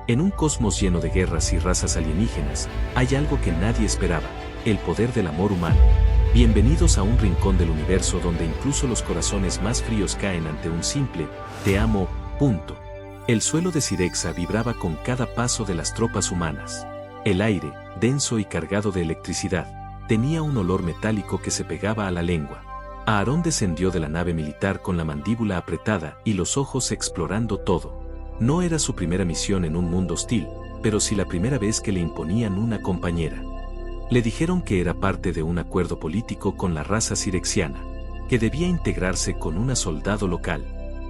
En un cosmos lleno de guerras y razas alienígenas, hay algo que nadie esperaba, el poder del amor humano. Bienvenidos a un rincón del universo donde incluso los corazones más fríos caen ante un simple, te amo, punto. El suelo de Sirexa vibraba con cada paso de las tropas humanas. El aire, denso y cargado de electricidad, tenía un olor metálico que se pegaba a la lengua. Aarón descendió de la nave militar con la mandíbula apretada y los ojos explorando todo. No era su primera misión en un mundo hostil, pero sí la primera vez que le imponían una compañera. Le dijeron que era parte de un acuerdo político con la raza sirexiana, que debía integrarse con una soldado local,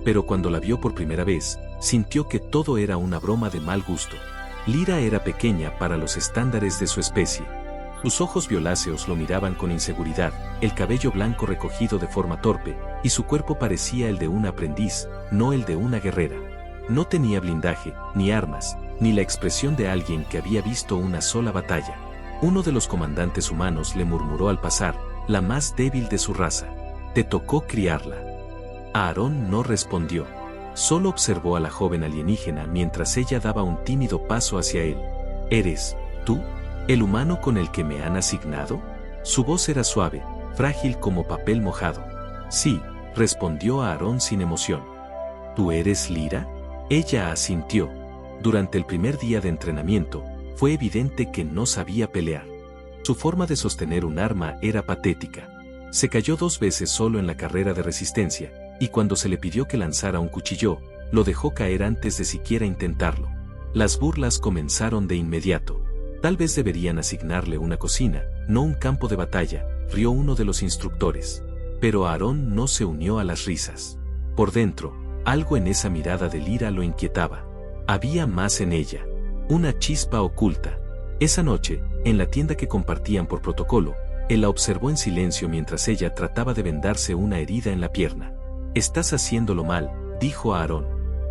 pero cuando la vio por primera vez, sintió que todo era una broma de mal gusto. Lyra era pequeña para los estándares de su especie. Sus ojos violáceos lo miraban con inseguridad, el cabello blanco recogido de forma torpe, y su cuerpo parecía el de un aprendiz, no el de una guerrera. No tenía blindaje, ni armas, ni la expresión de alguien que había visto una sola batalla. Uno de los comandantes humanos le murmuró al pasar, la más débil de su raza. Te tocó criarla. Aarón no respondió. Solo observó a la joven alienígena mientras ella daba un tímido paso hacia él. ¿Eres tú, el humano con el que me han asignado? Su voz era suave, frágil como papel mojado. Sí, respondió Aarón sin emoción. ¿Tú eres Lyra? Ella asintió. Durante el primer día de entrenamiento, fue evidente que no sabía pelear. Su forma de sostener un arma era patética. Se cayó 2 veces solo en la carrera de resistencia, y cuando se le pidió que lanzara un cuchillo, lo dejó caer antes de siquiera intentarlo. Las burlas comenzaron de inmediato. Tal vez deberían asignarle una cocina, no un campo de batalla, rió uno de los instructores. Pero Aarón no se unió a las risas. Por dentro, algo en esa mirada de Lyra lo inquietaba. Había más en ella. Una chispa oculta. Esa noche, en la tienda que compartían por protocolo, él la observó en silencio mientras ella trataba de vendarse una herida en la pierna. «Estás haciéndolo mal», dijo Aarón.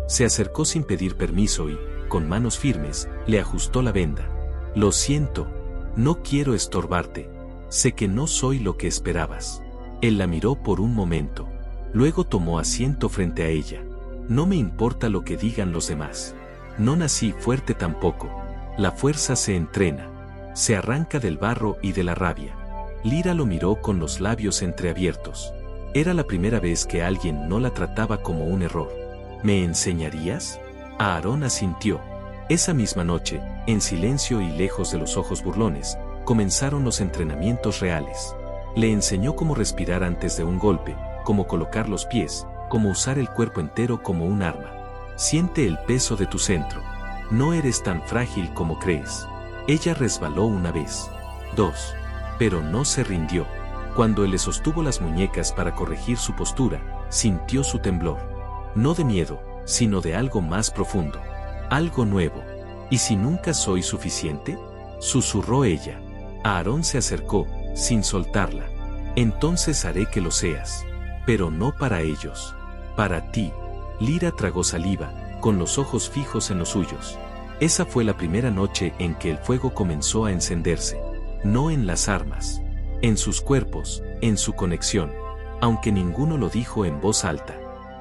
Se acercó sin pedir permiso y, con manos firmes, le ajustó la venda. «Lo siento. No quiero estorbarte. Sé que no soy lo que esperabas». Él la miró por un momento. Luego tomó asiento frente a ella. «No me importa lo que digan los demás. No nací fuerte tampoco. La fuerza se entrena. Se arranca del barro y de la rabia». Lyra lo miró con los labios entreabiertos. Era la primera vez que alguien no la trataba como un error. «¿Me enseñarías?» Aarón asintió. Esa misma noche, en silencio y lejos de los ojos burlones, comenzaron los entrenamientos reales. Le enseñó cómo respirar antes de un golpe, cómo colocar los pies, cómo usar el cuerpo entero como un arma. Siente el peso de tu centro. No eres tan frágil como crees. Ella resbaló una vez. 2. Pero no se rindió. Cuando él le sostuvo las muñecas para corregir su postura, sintió su temblor. No de miedo, sino de algo más profundo. Algo nuevo. ¿Y si nunca soy suficiente?, susurró ella. Aarón se acercó, sin soltarla. «Entonces haré que lo seas. Pero no para ellos. Para ti». Lyra tragó saliva, con los ojos fijos en los suyos. Esa fue la primera noche en que el fuego comenzó a encenderse. No en las armas. En sus cuerpos, en su conexión. Aunque ninguno lo dijo en voz alta.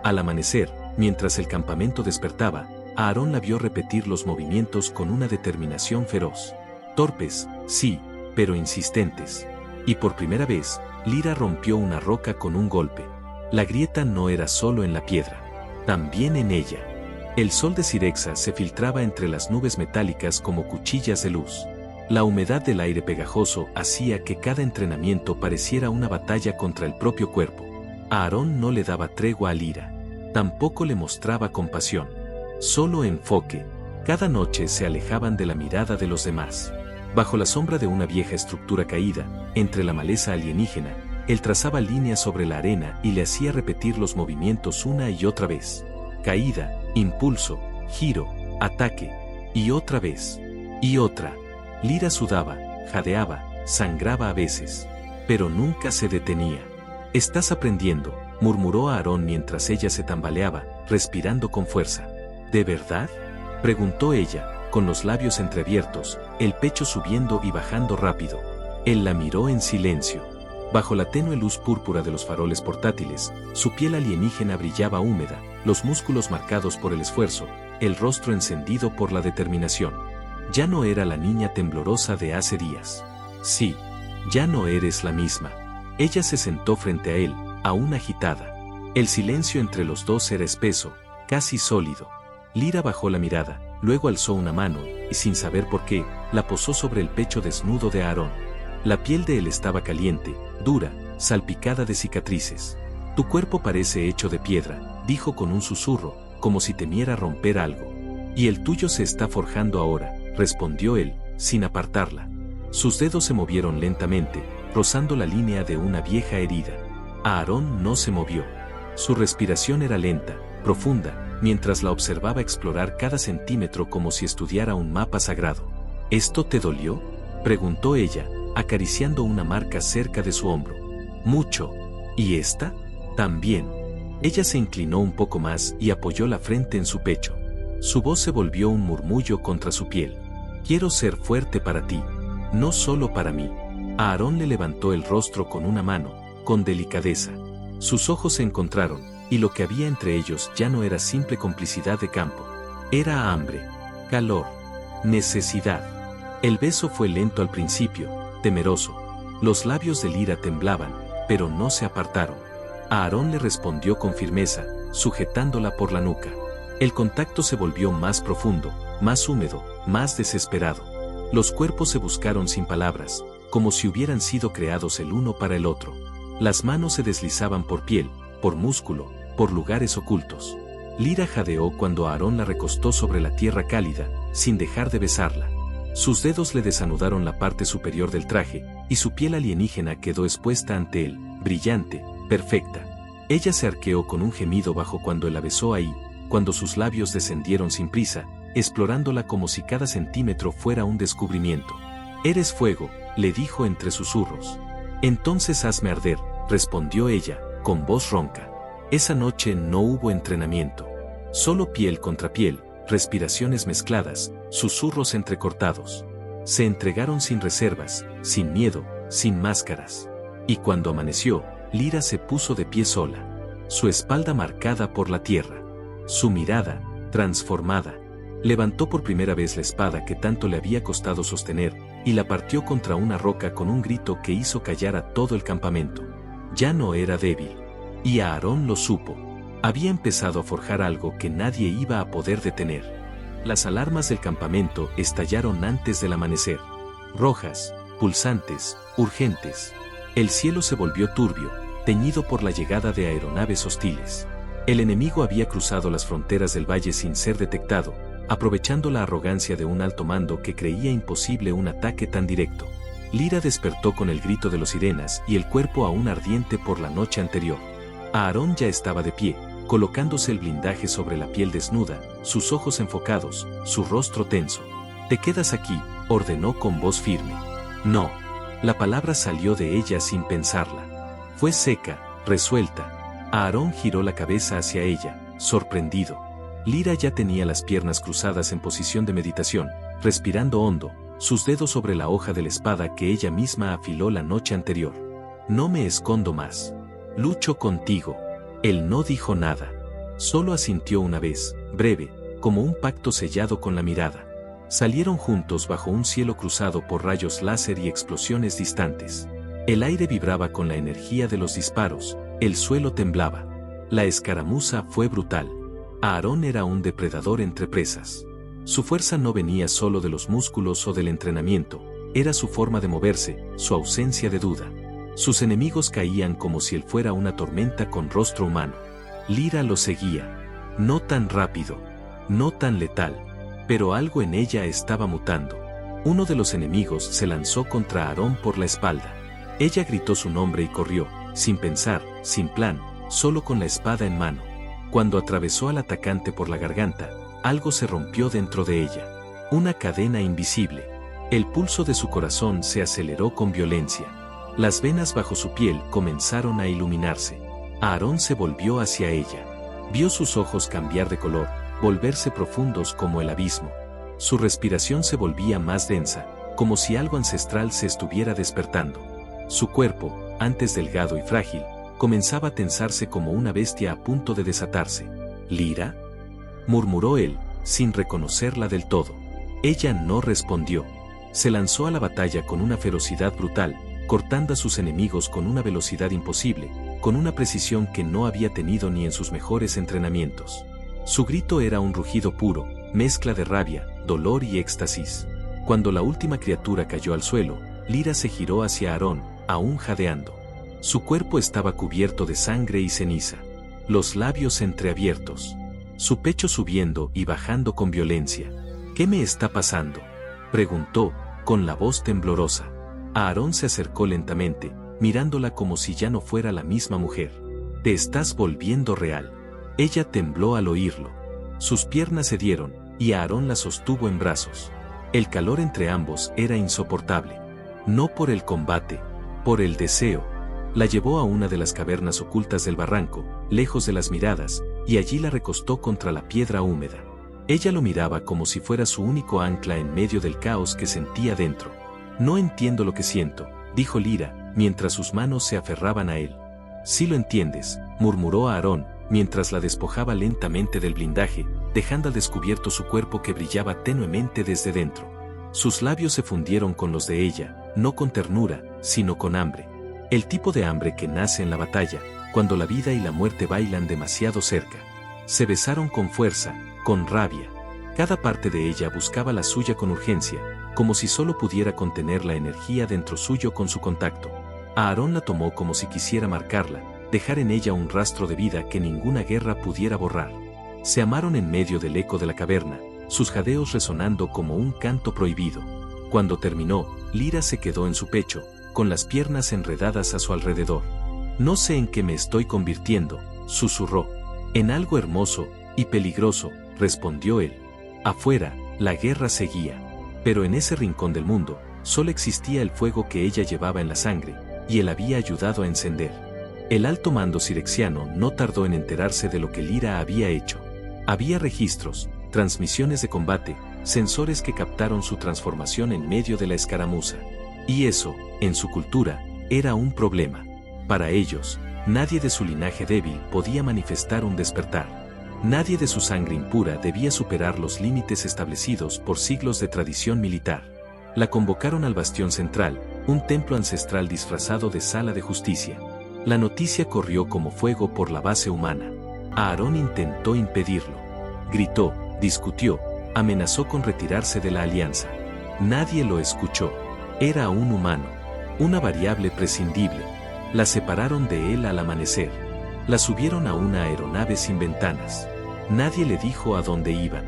Al amanecer, mientras el campamento despertaba, Aarón la vio repetir los movimientos con una determinación feroz. Torpes, sí, pero insistentes. Y por primera vez, Lyra rompió una roca con un golpe. La grieta no era solo en la piedra. También en ella. El sol de Sirexa se filtraba entre las nubes metálicas como cuchillas de luz. La humedad del aire pegajoso hacía que cada entrenamiento pareciera una batalla contra el propio cuerpo. Aarón no le daba tregua a Lyra. Tampoco le mostraba compasión. Solo enfoque. Cada noche se alejaban de la mirada de los demás. Bajo la sombra de una vieja estructura caída, entre la maleza alienígena, él trazaba líneas sobre la arena y le hacía repetir los movimientos una y otra vez. Caída, impulso, giro, ataque. Y otra vez. Y otra. Lyra sudaba, jadeaba, sangraba a veces. Pero nunca se detenía. «Estás aprendiendo», murmuró Aarón mientras ella se tambaleaba, respirando con fuerza. «¿De verdad?», preguntó ella, con los labios entreabiertos, el pecho subiendo y bajando rápido. Él la miró en silencio. Bajo la tenue luz púrpura de los faroles portátiles, su piel alienígena brillaba húmeda, los músculos marcados por el esfuerzo, el rostro encendido por la determinación. Ya no era la niña temblorosa de hace días. Sí, ya no eres la misma. Ella se sentó frente a él, aún agitada. El silencio entre los dos era espeso, casi sólido. Lyra bajó la mirada, luego alzó una mano, y sin saber por qué, la posó sobre el pecho desnudo de Aarón. La piel de él estaba caliente, dura, salpicada de cicatrices. Tu cuerpo parece hecho de piedra, dijo con un susurro, como si temiera romper algo. Y el tuyo se está forjando ahora, respondió él, sin apartarla. Sus dedos se movieron lentamente, rozando la línea de una vieja herida. Aarón no se movió. Su respiración era lenta, profunda, mientras la observaba explorar cada centímetro como si estudiara un mapa sagrado. ¿Esto te dolió?, preguntó ella, acariciando una marca cerca de su hombro. Mucho. ¿Y esta? También. Ella se inclinó un poco más y apoyó la frente en su pecho. Su voz se volvió un murmullo contra su piel. Quiero ser fuerte para ti, no solo para mí. Aarón le levantó el rostro con una mano, con delicadeza. Sus ojos se encontraron, y lo que había entre ellos ya no era simple complicidad de campo. Era hambre, calor, necesidad. El beso fue lento al principio, temeroso. Los labios de Lyra temblaban, pero no se apartaron. Aarón le respondió con firmeza, sujetándola por la nuca. El contacto se volvió más profundo, más húmedo, más desesperado. Los cuerpos se buscaron sin palabras, como si hubieran sido creados el uno para el otro. Las manos se deslizaban por piel, por músculo, por lugares ocultos. Lyra jadeó cuando Aarón la recostó sobre la tierra cálida, sin dejar de besarla. Sus dedos le desanudaron la parte superior del traje, y su piel alienígena quedó expuesta ante él, brillante, perfecta. Ella se arqueó con un gemido bajo cuando él la besó ahí, cuando sus labios descendieron sin prisa, explorándola como si cada centímetro fuera un descubrimiento. «Eres fuego», le dijo entre susurros. «Entonces hazme arder», respondió ella, con voz ronca. Esa noche no hubo entrenamiento. Solo piel contra piel, respiraciones mezcladas, susurros entrecortados. Se entregaron sin reservas, sin miedo, sin máscaras. Y cuando amaneció, Lyra se puso de pie sola. Su espalda marcada por la tierra. Su mirada, transformada. Levantó por primera vez la espada que tanto le había costado sostener, y la partió contra una roca con un grito que hizo callar a todo el campamento. Ya no era débil. Y Aarón lo supo. Había empezado a forjar algo que nadie iba a poder detener. Las alarmas del campamento estallaron antes del amanecer. Rojas, pulsantes, urgentes. El cielo se volvió turbio, teñido por la llegada de aeronaves hostiles. El enemigo había cruzado las fronteras del valle sin ser detectado, aprovechando la arrogancia de un alto mando que creía imposible un ataque tan directo. Lyra despertó con el grito de los sirenas y el cuerpo aún ardiente por la noche anterior. Aarón ya estaba de pie, colocándose el blindaje sobre la piel desnuda, sus ojos enfocados, su rostro tenso. «Te quedas aquí», ordenó con voz firme. «No». La palabra salió de ella sin pensarla. Fue seca, resuelta. Aarón giró la cabeza hacia ella, sorprendido. Lyra ya tenía las piernas cruzadas en posición de meditación, respirando hondo, sus dedos sobre la hoja de la espada que ella misma afiló la noche anterior. «No me escondo más. Lucho contigo». Él no dijo nada. Solo asintió una vez, breve, como un pacto sellado con la mirada. Salieron juntos bajo un cielo cruzado por rayos láser y explosiones distantes. El aire vibraba con la energía de los disparos, el suelo temblaba. La escaramuza fue brutal. Aarón era un depredador entre presas. Su fuerza no venía solo de los músculos o del entrenamiento, era su forma de moverse, su ausencia de duda. Sus enemigos caían como si él fuera una tormenta con rostro humano. Lyra lo seguía. No tan rápido, no tan letal, pero algo en ella estaba mutando. Uno de los enemigos se lanzó contra Aarón por la espalda. Ella gritó su nombre y corrió, sin pensar, sin plan, solo con la espada en mano. Cuando atravesó al atacante por la garganta, algo se rompió dentro de ella. Una cadena invisible. El pulso de su corazón se aceleró con violencia. Las venas bajo su piel comenzaron a iluminarse. Aarón se volvió hacia ella. Vio sus ojos cambiar de color, volverse profundos como el abismo. Su respiración se volvía más densa, como si algo ancestral se estuviera despertando. Su cuerpo, antes delgado y frágil, comenzaba a tensarse como una bestia a punto de desatarse. «¿Lyra?», murmuró él, sin reconocerla del todo. Ella no respondió. Se lanzó a la batalla con una ferocidad brutal, cortando a sus enemigos con una velocidad imposible, con una precisión que no había tenido ni en sus mejores entrenamientos. Su grito era un rugido puro, mezcla de rabia, dolor y éxtasis. Cuando la última criatura cayó al suelo, Lyra se giró hacia Aarón, aún jadeando. Su cuerpo estaba cubierto de sangre y ceniza, los labios entreabiertos, su pecho subiendo y bajando con violencia. ¿Qué me está pasando?, preguntó, con la voz temblorosa. Aarón se acercó lentamente, mirándola como si ya no fuera la misma mujer. «Te estás volviendo real». Ella tembló al oírlo. Sus piernas cedieron, y Aarón la sostuvo en brazos. El calor entre ambos era insoportable. No por el combate, por el deseo. La llevó a una de las cavernas ocultas del barranco, lejos de las miradas, y allí la recostó contra la piedra húmeda. Ella lo miraba como si fuera su único ancla en medio del caos que sentía dentro. «No entiendo lo que siento», dijo Lyra, mientras sus manos se aferraban a él. «Sí lo entiendes», murmuró Aarón, mientras la despojaba lentamente del blindaje, dejando al descubierto su cuerpo que brillaba tenuemente desde dentro. Sus labios se fundieron con los de ella, no con ternura, sino con hambre. El tipo de hambre que nace en la batalla, cuando la vida y la muerte bailan demasiado cerca. Se besaron con fuerza, con rabia. Cada parte de ella buscaba la suya con urgencia, como si solo pudiera contener la energía dentro suyo con su contacto. Aarón la tomó como si quisiera marcarla, dejar en ella un rastro de vida que ninguna guerra pudiera borrar. Se amaron en medio del eco de la caverna, sus jadeos resonando como un canto prohibido. Cuando terminó, Lyra se quedó en su pecho, con las piernas enredadas a su alrededor. «No sé en qué me estoy convirtiendo», susurró. «En algo hermoso y peligroso», respondió él. Afuera, la guerra seguía. Pero en ese rincón del mundo, solo existía el fuego que ella llevaba en la sangre, y él había ayudado a encender. El alto mando sirexiano no tardó en enterarse de lo que Lyra había hecho. Había registros, transmisiones de combate, sensores que captaron su transformación en medio de la escaramuza. Y eso, en su cultura, era un problema. Para ellos, nadie de su linaje débil podía manifestar un despertar. Nadie de su sangre impura debía superar los límites establecidos por siglos de tradición militar. La convocaron al bastión central, un templo ancestral disfrazado de sala de justicia. La noticia corrió como fuego por la base humana. Aarón intentó impedirlo. Gritó, discutió, amenazó con retirarse de la alianza. Nadie lo escuchó. Era un humano, una variable prescindible. La separaron de él al amanecer. La subieron a una aeronave sin ventanas. Nadie le dijo a dónde iban.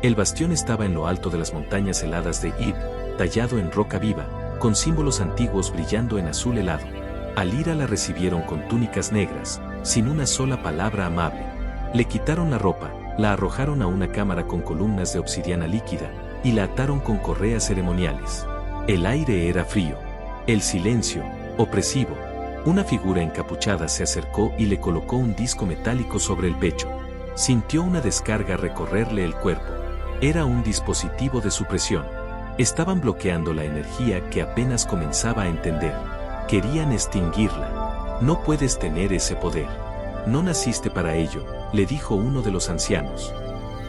El bastión estaba en lo alto de las montañas heladas de Ib, tallado en roca viva, con símbolos antiguos brillando en azul helado. A Lyra la recibieron con túnicas negras, sin una sola palabra amable. Le quitaron la ropa, la arrojaron a una cámara con columnas de obsidiana líquida, y la ataron con correas ceremoniales. El aire era frío. El silencio, opresivo. Una figura encapuchada se acercó y le colocó un disco metálico sobre el pecho. Sintió una descarga recorrerle el cuerpo. Era un dispositivo de supresión. Estaban bloqueando la energía que apenas comenzaba a entender. Querían extinguirla. «No puedes tener ese poder. No naciste para ello», le dijo uno de los ancianos.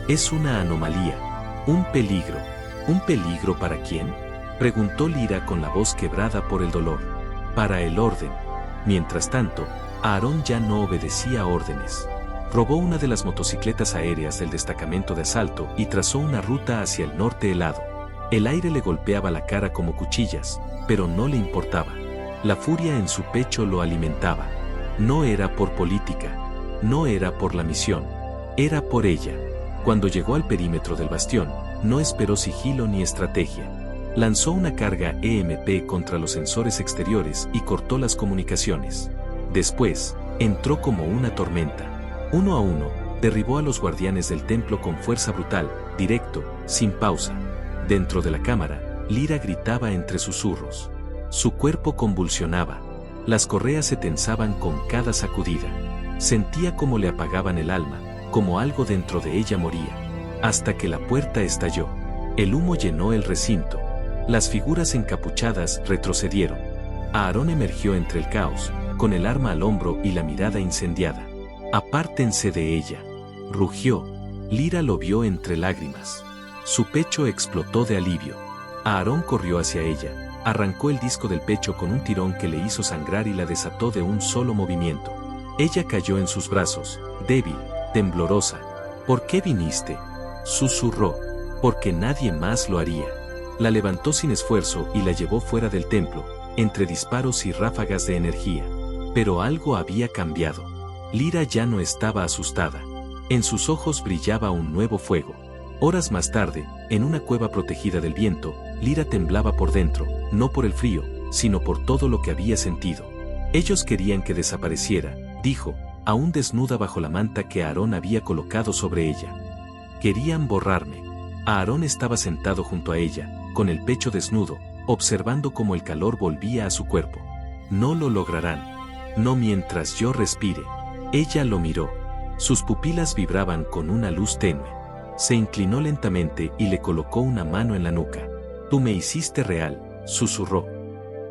«Es una anomalía. Un peligro». «¿Un peligro para quién?», preguntó Lyra con la voz quebrada por el dolor. «Para el orden». Mientras tanto, Aarón ya no obedecía órdenes. Robó una de las motocicletas aéreas del destacamento de asalto y trazó una ruta hacia el norte helado. El aire le golpeaba la cara como cuchillas, pero no le importaba. La furia en su pecho lo alimentaba. No era por política, no era por la misión, era por ella. Cuando llegó al perímetro del bastión, no esperó sigilo ni estrategia. Lanzó una carga EMP contra los sensores exteriores y cortó las comunicaciones. Después, entró como una tormenta. Uno a uno, derribó a los guardianes del templo con fuerza brutal, directo, sin pausa. Dentro de la cámara, Lyra gritaba entre susurros. Su cuerpo convulsionaba. Las correas se tensaban con cada sacudida. Sentía como le apagaban el alma, como algo dentro de ella moría. Hasta que la puerta estalló. El humo llenó el recinto. Las figuras encapuchadas retrocedieron. Aarón emergió entre el caos, con el arma al hombro y la mirada incendiada. «Apártense de ella», rugió. Lyra lo vio entre lágrimas. Su pecho explotó de alivio. Aarón corrió hacia ella, arrancó el disco del pecho con un tirón que le hizo sangrar y la desató de un solo movimiento. Ella cayó en sus brazos, débil, temblorosa. ¿Por qué viniste?, susurró. Porque nadie más lo haría. La levantó sin esfuerzo y la llevó fuera del templo, entre disparos y ráfagas de energía. Pero algo había cambiado. Lyra ya no estaba asustada. En sus ojos brillaba un nuevo fuego. Horas más tarde, en una cueva protegida del viento, Lyra temblaba por dentro, no por el frío, sino por todo lo que había sentido. Ellos querían que desapareciera, dijo, aún desnuda bajo la manta que Aarón había colocado sobre ella. Querían borrarme. Aarón estaba sentado junto a ella, con el pecho desnudo, observando cómo el calor volvía a su cuerpo. No lo lograrán. No mientras yo respire. Ella lo miró. Sus pupilas vibraban con una luz tenue. Se inclinó lentamente y le colocó una mano en la nuca. Tú me hiciste real, susurró.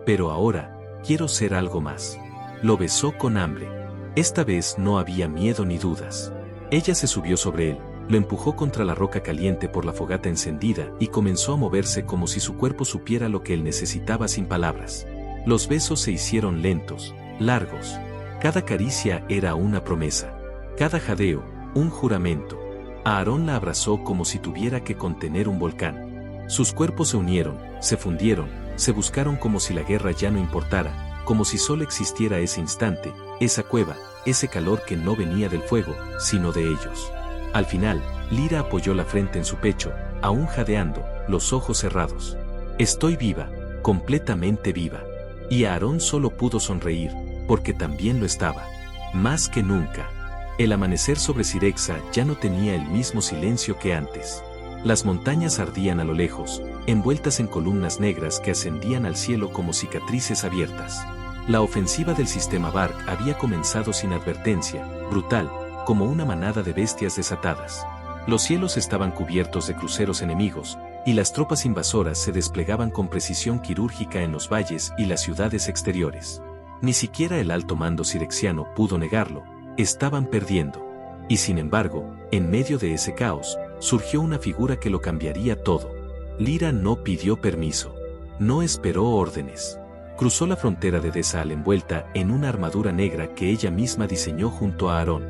Pero ahora, quiero ser algo más. Lo besó con hambre. Esta vez no había miedo ni dudas. Ella se subió sobre él, lo empujó contra la roca caliente por la fogata encendida y comenzó a moverse como si su cuerpo supiera lo que él necesitaba sin palabras. Los besos se hicieron lentos, largos. Cada caricia era una promesa. Cada jadeo, un juramento. Aarón la abrazó como si tuviera que contener un volcán. Sus cuerpos se unieron, se fundieron, se buscaron como si la guerra ya no importara, como si solo existiera ese instante, esa cueva, ese calor que no venía del fuego, sino de ellos. Al final, Lyra apoyó la frente en su pecho, aún jadeando, los ojos cerrados. Estoy viva, completamente viva. Y Aarón solo pudo sonreír, porque también lo estaba. Más que nunca. El amanecer sobre Cirexa ya no tenía el mismo silencio que antes. Las montañas ardían a lo lejos, envueltas en columnas negras que ascendían al cielo como cicatrices abiertas. La ofensiva del sistema Bark había comenzado sin advertencia, brutal, como una manada de bestias desatadas. Los cielos estaban cubiertos de cruceros enemigos, y las tropas invasoras se desplegaban con precisión quirúrgica en los valles y las ciudades exteriores. Ni siquiera el alto mando cirexiano pudo negarlo, estaban perdiendo. Y sin embargo, en medio de ese caos, surgió una figura que lo cambiaría todo. Lyra no pidió permiso. No esperó órdenes. Cruzó la frontera de Dessaal envuelta en una armadura negra que ella misma diseñó junto a Aarón.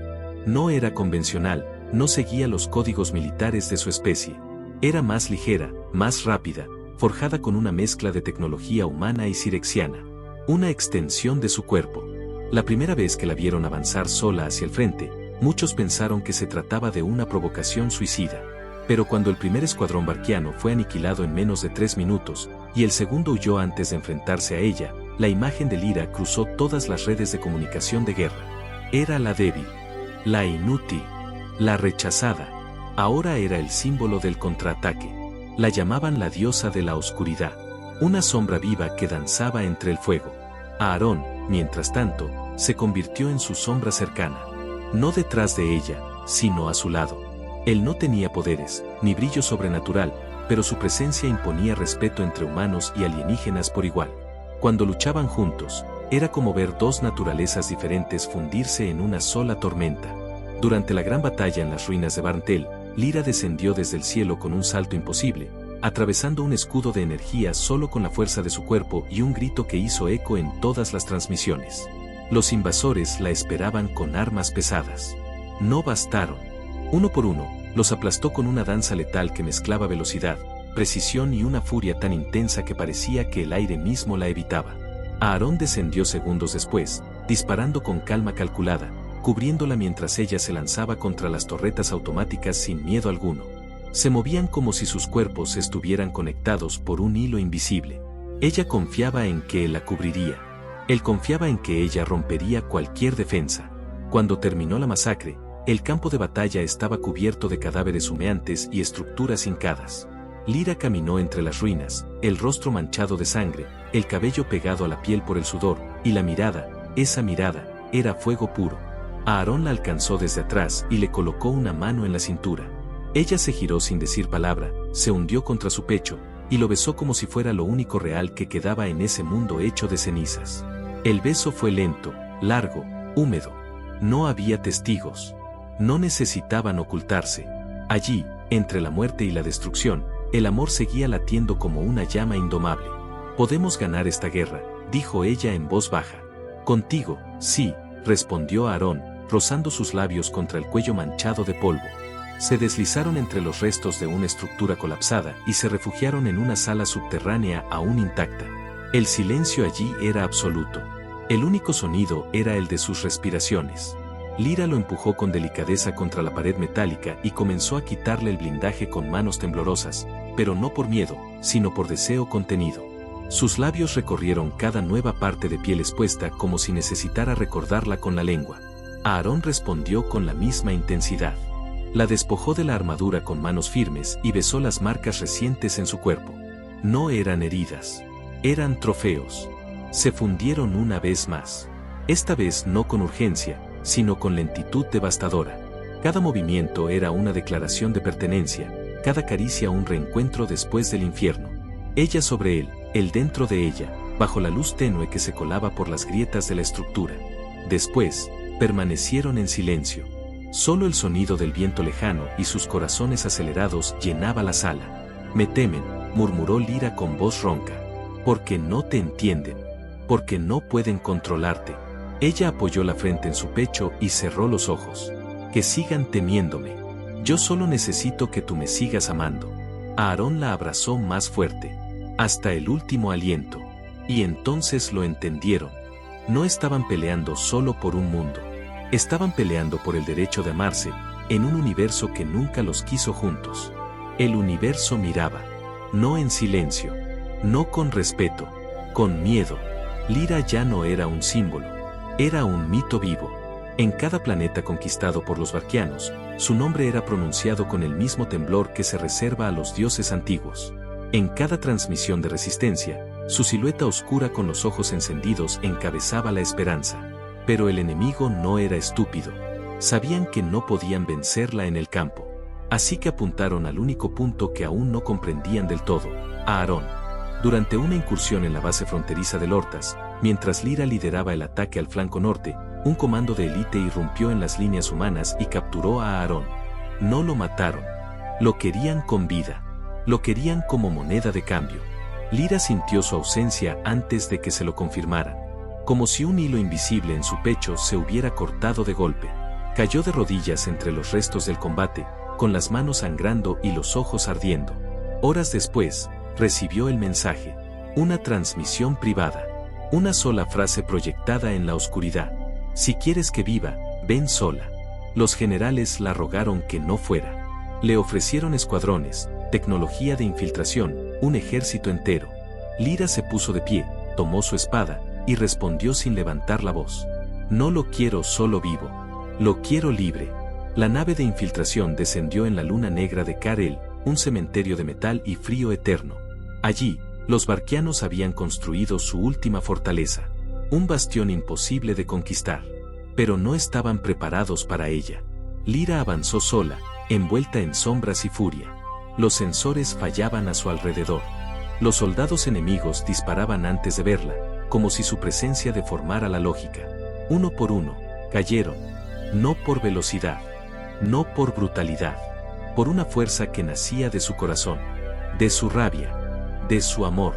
No era convencional, no seguía los códigos militares de su especie. Era más ligera, más rápida, forjada con una mezcla de tecnología humana y cirexiana. Una extensión de su cuerpo. La primera vez que la vieron avanzar sola hacia el frente, muchos pensaron que se trataba de una provocación suicida. Pero cuando el primer escuadrón barquiano fue aniquilado en menos de 3 minutos, y el segundo huyó antes de enfrentarse a ella, la imagen de Lyra cruzó todas las redes de comunicación de guerra. Era la débil. La inútil. La rechazada. Ahora era el símbolo del contraataque. La llamaban la diosa de la oscuridad. Una sombra viva que danzaba entre el fuego. Aarón, mientras tanto, se convirtió en su sombra cercana. No detrás de ella, sino a su lado. Él no tenía poderes, ni brillo sobrenatural, pero su presencia imponía respeto entre humanos y alienígenas por igual. Cuando luchaban juntos, era como ver dos naturalezas diferentes fundirse en una sola tormenta. Durante la gran batalla en las ruinas de Barntel, Lyra descendió desde el cielo con un salto imposible, atravesando un escudo de energía solo con la fuerza de su cuerpo y un grito que hizo eco en todas las transmisiones. Los invasores la esperaban con armas pesadas. No bastaron. Uno por uno, los aplastó con una danza letal que mezclaba velocidad, precisión y una furia tan intensa que parecía que el aire mismo la evitaba. Aarón descendió segundos después, disparando con calma calculada, cubriéndola mientras ella se lanzaba contra las torretas automáticas sin miedo alguno. Se movían como si sus cuerpos estuvieran conectados por un hilo invisible. Ella confiaba en que él la cubriría. Él confiaba en que ella rompería cualquier defensa. Cuando terminó la masacre, el campo de batalla estaba cubierto de cadáveres humeantes y estructuras hincadas. Lyra caminó entre las ruinas, el rostro manchado de sangre, el cabello pegado a la piel por el sudor, y la mirada, esa mirada, era fuego puro. Aarón la alcanzó desde atrás y le colocó una mano en la cintura. Ella se giró sin decir palabra, se hundió contra su pecho, y lo besó como si fuera lo único real que quedaba en ese mundo hecho de cenizas. El beso fue lento, largo, húmedo. No había testigos. No necesitaban ocultarse. Allí, entre la muerte y la destrucción, el amor seguía latiendo como una llama indomable. «Podemos ganar esta guerra», dijo ella en voz baja. «Contigo, sí», respondió Aarón, rozando sus labios contra el cuello manchado de polvo. Se deslizaron entre los restos de una estructura colapsada y se refugiaron en una sala subterránea aún intacta. El silencio allí era absoluto. El único sonido era el de sus respiraciones. Lyra lo empujó con delicadeza contra la pared metálica y comenzó a quitarle el blindaje con manos temblorosas, pero no por miedo, sino por deseo contenido. Sus labios recorrieron cada nueva parte de piel expuesta como si necesitara recordarla con la lengua. Aarón respondió con la misma intensidad. La despojó de la armadura con manos firmes y besó las marcas recientes en su cuerpo. No eran heridas. Eran trofeos. Se fundieron una vez más. Esta vez no con urgencia, sino con lentitud devastadora. Cada movimiento era una declaración de pertenencia, cada caricia un reencuentro después del infierno. Ella sobre él dentro de ella, bajo la luz tenue que se colaba por las grietas de la estructura. Después, permanecieron en silencio. Solo el sonido del viento lejano y sus corazones acelerados llenaba la sala. «Me temen», murmuró Lyra con voz ronca. «Porque no te entienden. Porque no pueden controlarte». Ella apoyó la frente en su pecho y cerró los ojos. «Que sigan temiéndome. Yo solo necesito que tú me sigas amando». Aarón la abrazó más fuerte, hasta el último aliento. Y entonces lo entendieron. No estaban peleando solo por un mundo. Estaban peleando por el derecho de amarse, en un universo que nunca los quiso juntos. El universo miraba. No en silencio. No con respeto. Con miedo. Lyra ya no era un símbolo. Era un mito vivo. En cada planeta conquistado por los Varquianos, su nombre era pronunciado con el mismo temblor que se reserva a los dioses antiguos. En cada transmisión de resistencia, su silueta oscura con los ojos encendidos encabezaba la esperanza. Pero el enemigo no era estúpido. Sabían que no podían vencerla en el campo. Así que apuntaron al único punto que aún no comprendían del todo, a Aarón. Durante una incursión en la base fronteriza de Lortas, mientras Lyra lideraba el ataque al flanco norte, un comando de élite irrumpió en las líneas humanas y capturó a Aarón. No lo mataron. Lo querían con vida. Lo querían como moneda de cambio. Lyra sintió su ausencia antes de que se lo confirmaran. Como si un hilo invisible en su pecho se hubiera cortado de golpe. Cayó de rodillas entre los restos del combate, con las manos sangrando y los ojos ardiendo. Horas después, recibió el mensaje. Una transmisión privada. Una sola frase proyectada en la oscuridad. «Si quieres que viva, ven sola». Los generales la rogaron que no fuera. Le ofrecieron escuadrones, tecnología de infiltración, un ejército entero. Lyra se puso de pie, tomó su espada, y respondió sin levantar la voz. «No lo quiero solo vivo. Lo quiero libre». La nave de infiltración descendió en la luna negra de Kal-El, un cementerio de metal y frío eterno. Allí, los Varquianos habían construido su última fortaleza. Un bastión imposible de conquistar. Pero no estaban preparados para ella. Lyra avanzó sola, envuelta en sombras y furia. Los sensores fallaban a su alrededor. Los soldados enemigos disparaban antes de verla, como si su presencia deformara la lógica. Uno por uno, cayeron. No por velocidad. No por brutalidad. Por una fuerza que nacía de su corazón. De su rabia. De su amor.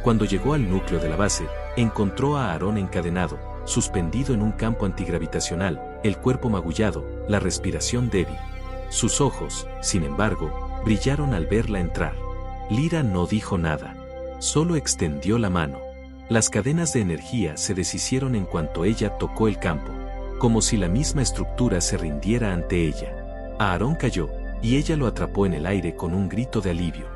Cuando llegó al núcleo de la base, encontró a Aarón encadenado, suspendido en un campo antigravitacional, el cuerpo magullado, la respiración débil. Sus ojos, sin embargo, brillaron al verla entrar. Lyra no dijo nada. Solo extendió la mano. Las cadenas de energía se deshicieron en cuanto ella tocó el campo, como si la misma estructura se rindiera ante ella. Aarón cayó, y ella lo atrapó en el aire con un grito de alivio.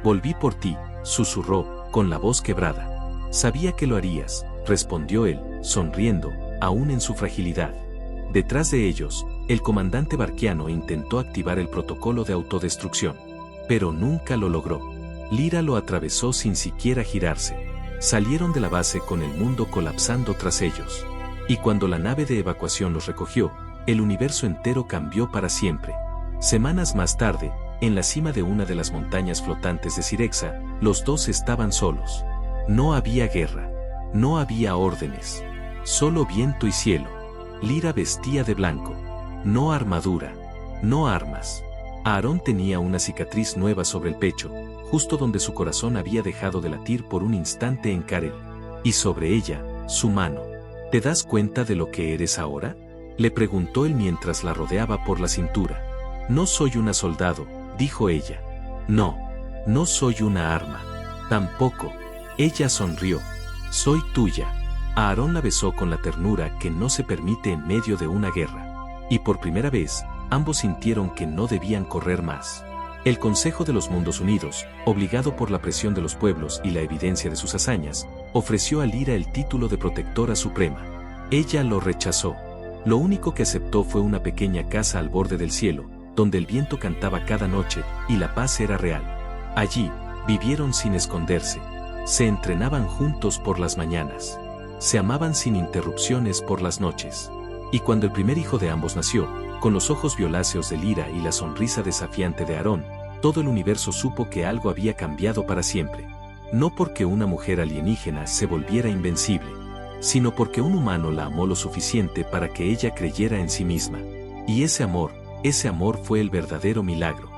«Volví por ti», susurró, con la voz quebrada. «Sabía que lo harías», respondió él, sonriendo, aún en su fragilidad. Detrás de ellos, el comandante Varquiano intentó activar el protocolo de autodestrucción. Pero nunca lo logró. Lyra lo atravesó sin siquiera girarse. Salieron de la base con el mundo colapsando tras ellos. Y cuando la nave de evacuación los recogió, el universo entero cambió para siempre. Semanas más tarde, en la cima de una de las montañas flotantes de Cirexa, los dos estaban solos. No había guerra. No había órdenes. Solo viento y cielo. Lyra vestía de blanco. No armadura. No armas. Aarón tenía una cicatriz nueva sobre el pecho, justo donde su corazón había dejado de latir por un instante en Karel. Y sobre ella, su mano. ¿Te das cuenta de lo que eres ahora?, le preguntó él mientras la rodeaba por la cintura. No soy una soldado, dijo ella. No, no soy una arma. Tampoco. Ella sonrió. Soy tuya. Aarón la besó con la ternura que no se permite en medio de una guerra. Y por primera vez, ambos sintieron que no debían correr más. El Consejo de los Mundos Unidos, obligado por la presión de los pueblos y la evidencia de sus hazañas, ofreció a Lyra el título de protectora suprema. Ella lo rechazó. Lo único que aceptó fue una pequeña casa al borde del cielo, donde el viento cantaba cada noche, y la paz era real. Allí, vivieron sin esconderse. Se entrenaban juntos por las mañanas. Se amaban sin interrupciones por las noches. Y cuando el primer hijo de ambos nació, con los ojos violáceos de Lyra y la sonrisa desafiante de Aarón, todo el universo supo que algo había cambiado para siempre. No porque una mujer alienígena se volviera invencible, sino porque un humano la amó lo suficiente para que ella creyera en sí misma. Y ese amor fue el verdadero milagro.